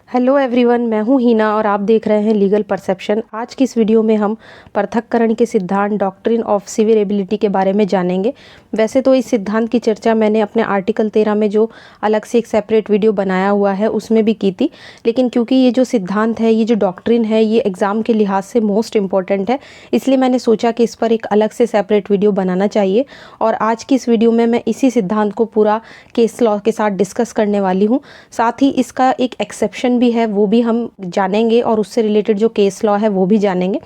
Hello everyone, मैं हूं हीना और आप देख रहे हैं लीगल परसेप्शन। आज की इस वीडियो में हम पृथक्करण के सिद्धांत डॉक्ट्रिन ऑफ सीवरेबिलिटी के बारे में जानेंगे। वैसे तो इस सिद्धांत की चर्चा मैंने अपने आर्टिकल 13 में जो अलग से एक सेपरेट वीडियो बनाया हुआ है उसमें भी की थी, लेकिन क्योंकि ये जो सिद्धांत है, ये जो डॉक्ट्रिन है, ये एग्ज़ाम के लिहाज से मोस्ट इम्पॉर्टेंट है, इसलिए मैंने सोचा कि इस पर एक अलग से सेपरेट वीडियो बनाना चाहिए। और आज की इस वीडियो में मैं इसी सिद्धांत को पूरा केस लॉ के साथ डिस्कस करने वाली हूँ। साथ ही इसका एक एक्सेप्शन भी है, वो भी हम जानेंगे और उससे रिलेटेड जो केस लॉ है वो भी जानेंगे।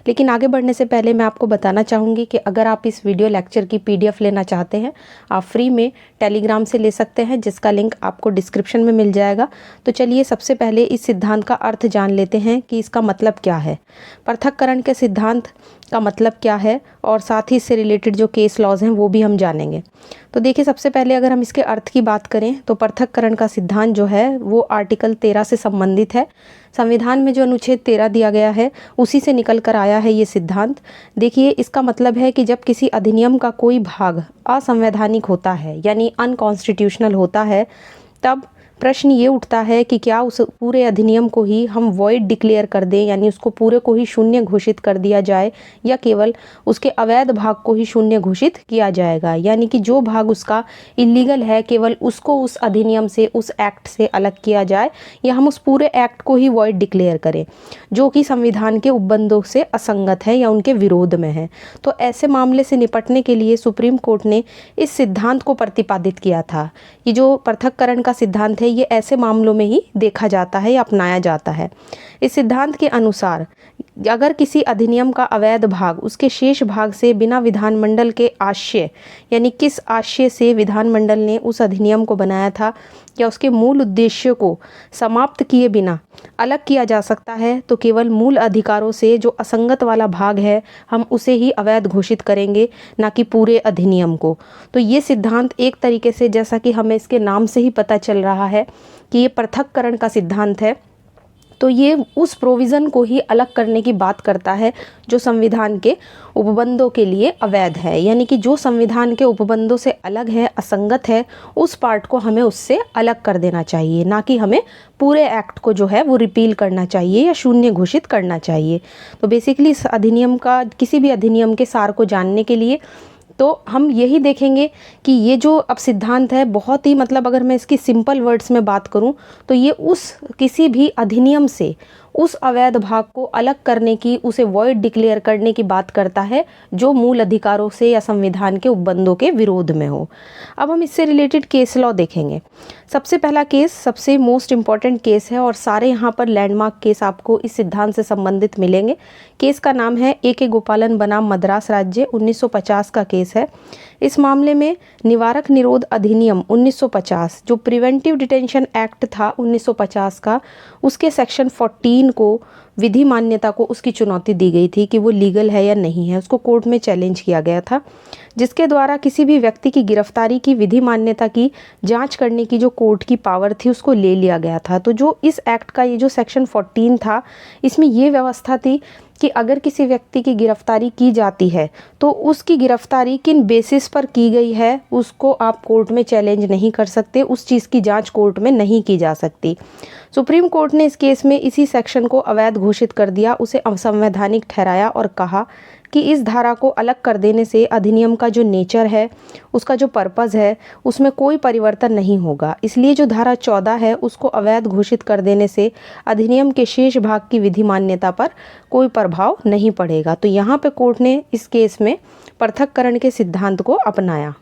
लेकिन आगे बढ़ने से पहले मैं आपको बताना चाहूँगी कि अगर आप इस वीडियो लेक्चर की PDF लेना चाहते हैं, आप फ्री में टेलीग्राम से ले सकते हैं, जिसका लिंक आपको डिस्क्रिप्शन में मिल जाएगा। तो चलिए सबसे पहले इस सिद्धांत का अर्थ जान लेते हैं कि इसका मतलब क्या है, पृथक्करण के सिद्धांत का मतलब क्या है, और साथ ही इससे रिलेटेड जो केस लॉज हैं वो भी हम जानेंगे। तो देखिए, सबसे पहले अगर हम इसके अर्थ की बात करें तो पृथक्करण का सिद्धांत जो है वो आर्टिकल 13 से संबंधित है। संविधान में जो अनुच्छेद 13 दिया गया है उसी से निकल कर आया है ये सिद्धांत। देखिए, इसका मतलब है कि जब किसी अधिनियम का कोई भाग असंवैधानिक होता है यानी अनकॉन्स्टिट्यूशनल होता है, तब प्रश्न ये उठता है कि क्या उस पूरे अधिनियम को ही हम वॉइड डिक्लेयर कर दें, यानी उसको पूरे को ही शून्य घोषित कर दिया जाए, या केवल उसके अवैध भाग को ही शून्य घोषित किया जाएगा, यानी कि जो भाग उसका इलीगल है केवल उसको उस अधिनियम से, उस एक्ट से अलग किया जाए, या हम उस पूरे एक्ट को ही वॉइड डिक्लेयर करें जो कि संविधान के उपबंधों से असंगत है या उनके विरोध में है। तो ऐसे मामले से निपटने के लिए सुप्रीम कोर्ट ने इस सिद्धांत को प्रतिपादित किया था। ये जो पृथक्करण का सिद्धांत है ये ऐसे मामलों में ही देखा जाता है या अपनाया जाता है। इस सिद्धांत के अनुसार अगर किसी अधिनियम का अवैध भाग उसके शेष भाग से बिना विधानमंडल के आशय, यानी किस आशय से विधानमंडल ने उस अधिनियम को बनाया था, या उसके मूल उद्देश्य को समाप्त किए बिना अलग किया जा सकता है, तो केवल मूल अधिकारों से जो असंगत वाला भाग है हम उसे ही अवैध घोषित करेंगे, ना कि पूरे अधिनियम को। तो ये सिद्धांत एक तरीके से, जैसा कि हमें इसके नाम से ही पता चल रहा है कि ये पृथक्करण का सिद्धांत है, तो ये उस प्रोविज़न को ही अलग करने की बात करता है जो संविधान के उपबंधों के लिए अवैध है, यानी कि जो संविधान के उपबंधों से अलग है, असंगत है, उस पार्ट को हमें उससे अलग कर देना चाहिए, ना कि हमें पूरे एक्ट को जो है वो रिपील करना चाहिए या शून्य घोषित करना चाहिए। तो बेसिकली इस अधिनियम का, किसी भी अधिनियम के सार को जानने के लिए तो हम यही देखेंगे कि ये जो अब सिद्धांत है बहुत ही, मतलब अगर मैं इसकी सिंपल वर्ड्स में बात करूं तो ये उस किसी भी अधिनियम से उस अवैध भाग को अलग करने की, उसे वॉइड डिक्लेयर करने की बात करता है जो मूल अधिकारों से या संविधान के उपबंधों के विरोध में हो। अब हम इससे रिलेटेड केस लॉ देखेंगे। सबसे पहला केस सबसे मोस्ट इम्पॉर्टेंट केस है और सारे यहाँ पर लैंडमार्क केस आपको इस सिद्धांत से संबंधित मिलेंगे। केस का नाम है A.K. गोपालन बनाम मद्रास राज्य, 1950 का केस है। इस मामले में निवारक निरोध अधिनियम 1950, जो प्रिवेंटिव डिटेंशन एक्ट था 1950 का, उसके सेक्शन 14 को विधि मान्यता को उसकी चुनौती दी गई थी कि वो लीगल है या नहीं है। उसको कोर्ट में चैलेंज किया गया था, जिसके द्वारा किसी भी व्यक्ति की गिरफ्तारी की विधि मान्यता की जांच करने की जो कोर्ट की पावर थी उसको ले लिया गया था। तो जो इस एक्ट का ये जो सेक्शन 14 था, इसमें ये व्यवस्था थी कि अगर किसी व्यक्ति की गिरफ्तारी की जाती है तो उसकी गिरफ्तारी किन बेसिस पर की गई है उसको आप कोर्ट में चैलेंज नहीं कर सकते, उस चीज़ की जांच कोर्ट में नहीं की जा सकती। सुप्रीम कोर्ट ने इस केस में इसी सेक्शन को अवैध घोषित कर दिया, उसे असंवैधानिक ठहराया और कहा कि इस धारा को अलग कर देने से अधिनियम का जो नेचर है, उसका जो पर्पज़ है, उसमें कोई परिवर्तन नहीं होगा। इसलिए जो धारा 14 है उसको अवैध घोषित कर देने से अधिनियम के शेष भाग की विधि मान्यता पर कोई प्रभाव नहीं पड़ेगा। तो यहाँ पे कोर्ट ने इस केस में पृथक्करण के सिद्धांत को अपनाया।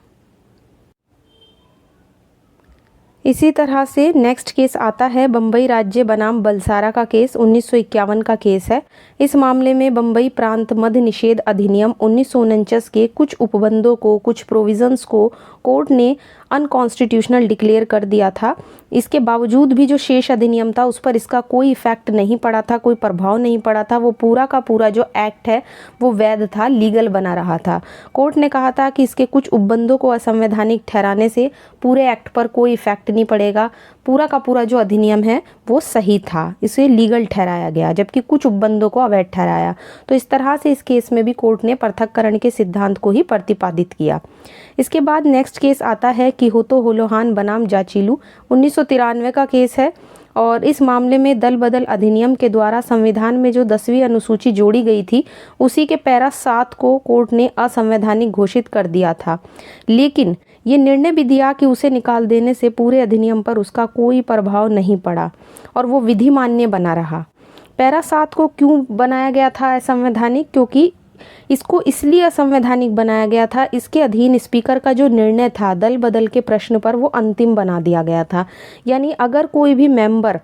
इसी तरह से नेक्स्ट केस आता है बम्बई राज्य बनाम बलसारा का केस, 1951 का केस है। इस मामले में बम्बई प्रांत मद्य निषेध अधिनियम 1949 के कुछ उपबंधों को, कुछ प्रोविजंस को कोर्ट ने अनकॉन्स्टिट्यूशनल डिक्लेयर कर दिया था। इसके बावजूद भी जो शेष अधिनियम था उस पर इसका कोई इफेक्ट नहीं पड़ा था, कोई प्रभाव नहीं पड़ा था। वो पूरा का पूरा जो एक्ट है वो वैध था, लीगल बना रहा था। कोर्ट ने कहा था कि इसके कुछ उपबंधों को असंवैधानिक ठहराने से पूरे एक्ट पर कोई इफेक्ट नहीं पड़ेगा, पूरा का पूरा जो अधिनियम है वो सही था, इसे लीगल ठहराया गया, जबकि कुछ उपबंधों को अवैध ठहराया। तो इस तरह से इस केस में भी कोर्ट ने पृथक्करण के सिद्धांत को ही प्रतिपादित किया। इसके बाद नेक्स्ट केस आता है किहोतो होलोहान बनाम जाचिलू, 1993 का केस है। और इस मामले में दल बदल अधिनियम के द्वारा संविधान में जो 10वीं अनुसूची जोड़ी गई थी उसी के पैरा 7 को कोर्ट ने असंवैधानिक घोषित कर दिया था। लेकिन ये निर्णय भी दिया कि उसे निकाल देने से पूरे अधिनियम पर उसका कोई प्रभाव नहीं पड़ा और वो विधि मान्य बना रहा। पैरा 7 को क्यों बनाया गया था असंवैधानिक? क्योंकि इसको इसलिए असंवैधानिक बनाया गया था, इसके अधीन स्पीकर का जो निर्णय था दल बदल के प्रश्न पर वो अंतिम बना दिया गया था। यानी अगर कोई भी मेंबर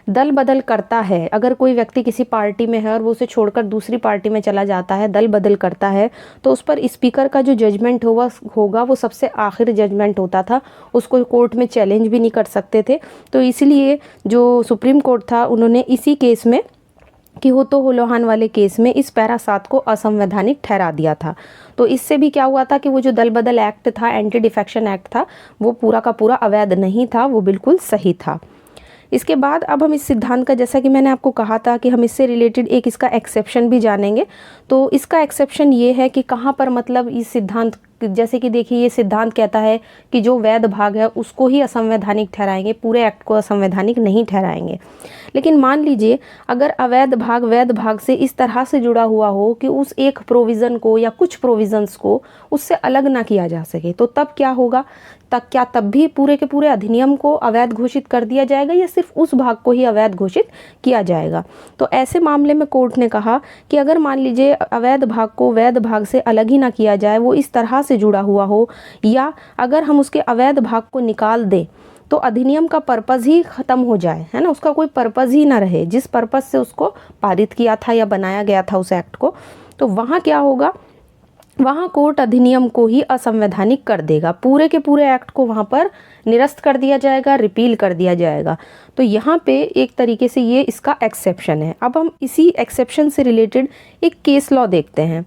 दल बदल करता है, अगर कोई व्यक्ति किसी पार्टी में है और वो उसे छोड़कर दूसरी पार्टी में चला जाता है, दल बदल करता है, तो उस पर स्पीकर का जो जजमेंट होगा वो सबसे आखिर जजमेंट होता था। उसको कोर्ट में चैलेंज भी नहीं कर सकते थे। तो इसलिए जो सुप्रीम कोर्ट था उन्होंने इसी केस में कि हो लोहान वाले केस में इस पैरा 7 को असंवैधानिक ठहरा दिया था। तो इससे भी क्या हुआ था कि वो जो दल बदल एक्ट था, एंटी डिफेक्शन एक्ट था, वो पूरा का पूरा अवैध नहीं था, वो बिल्कुल सही था। इसके बाद अब हम इस सिद्धांत का, जैसा कि मैंने आपको कहा था कि हम इससे रिलेटेड एक इसका एक्सेप्शन भी जानेंगे। तो इसका एक्सेप्शन ये है कि कहाँ पर मतलब इस सिद्धांत, जैसे कि देखिए ये सिद्धांत कहता है कि जो वैध भाग है उसको ही असंवैधानिक ठहराएंगे, पूरे एक्ट को असंवैधानिक नहीं ठहराएंगे। लेकिन मान लीजिए अगर अवैध भाग वैध भाग से इस तरह से जुड़ा हुआ हो कि उस एक प्रोविज़न को या कुछ प्रोविज़न्स को उससे अलग ना किया जा सके, तो तब क्या होगा? तब भी पूरे के पूरे अधिनियम को अवैध घोषित कर दिया जाएगा या सिर्फ उस भाग को ही अवैध घोषित किया जाएगा? तो ऐसे मामले में कोर्ट ने कहा कि अगर मान लीजिए अवैध भाग को वैध भाग से अलग ही ना किया जाए, वो इस तरह से जुड़ा हुआ हो, या अगर हम उसके अवैध भाग को निकाल दें तो अधिनियम का पर्पस ही ख़त्म हो जाए, है ना, उसका कोई पर्पस ही ना रहे जिस पर्पस से उसको पारित किया था या बनाया गया था उस एक्ट को, तो वहाँ क्या होगा? वहाँ कोर्ट अधिनियम को ही असंवैधानिक कर देगा, पूरे के पूरे एक्ट को वहाँ पर निरस्त कर दिया जाएगा, रिपील कर दिया जाएगा। तो यहाँ पे एक तरीके से ये इसका एक्सेप्शन है। अब हम इसी एक्सेप्शन से रिलेटेड एक केस लॉ देखते हैं।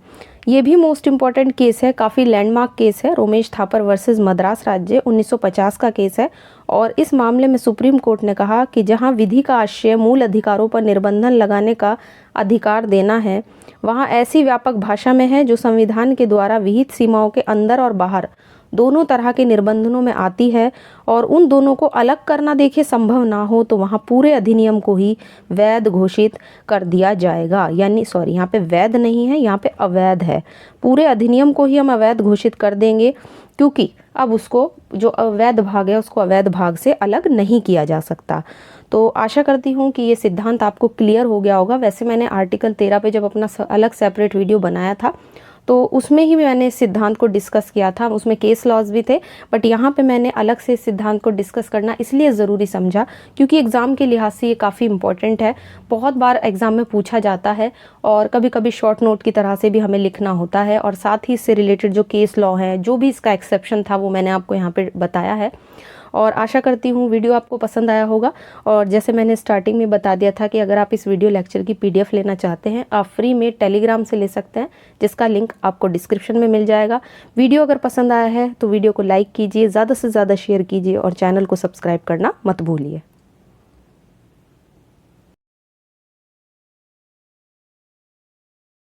ये भी मोस्ट इम्पॉर्टेंट केस है, काफ़ी लैंडमार्क केस है, रोमेश थापर वर्सेस मद्रास राज्य 1950 का केस है। और इस मामले में सुप्रीम कोर्ट ने कहा कि जहां विधि का आशय मूल अधिकारों पर निर्बंधन लगाने का अधिकार देना है, वहां ऐसी व्यापक भाषा में है जो संविधान के द्वारा विहित सीमाओं के अंदर और बाहर दोनों तरह के निर्बंधनों में आती है और उन दोनों को अलग करना देखिए संभव ना हो, तो वहाँ पूरे अधिनियम को ही वैध घोषित कर दिया जाएगा। यानी सॉरी, यहाँ पे वैध नहीं है, यहाँ पे अवैध है। पूरे अधिनियम को ही हम अवैध घोषित कर देंगे क्योंकि अब उसको जो अवैध भाग है उसको अवैध भाग से अलग नहीं किया जा सकता। तो आशा करती हूँ कि ये सिद्धांत आपको क्लियर हो गया होगा। वैसे मैंने आर्टिकल 13 पे जब अपना अलग सेपरेट वीडियो बनाया था तो उसमें ही मैंने इस सिद्धांत को डिस्कस किया था, उसमें केस लॉज भी थे, बट यहाँ पे मैंने अलग से इस सिद्धांत को डिस्कस करना इसलिए ज़रूरी समझा क्योंकि एग्ज़ाम के लिहाज से ये काफ़ी इंपॉर्टेंट है। बहुत बार एग्ज़ाम में पूछा जाता है और कभी कभी शॉर्ट नोट की तरह से भी हमें लिखना होता है, और साथ ही इससे रिलेटेड जो केस लॉ है, जो भी इसका एक्सेप्शन था वो मैंने आपको यहाँ पर बताया है। और आशा करती हूँ वीडियो आपको पसंद आया होगा। और जैसे मैंने स्टार्टिंग में बता दिया था कि अगर आप इस वीडियो लेक्चर की PDF लेना चाहते हैं, आप फ्री में टेलीग्राम से ले सकते हैं, जिसका लिंक आपको डिस्क्रिप्शन में मिल जाएगा। वीडियो अगर पसंद आया है तो वीडियो को लाइक कीजिए, ज़्यादा से ज़्यादा शेयर कीजिए और चैनल को सब्सक्राइब करना मत भूलिए।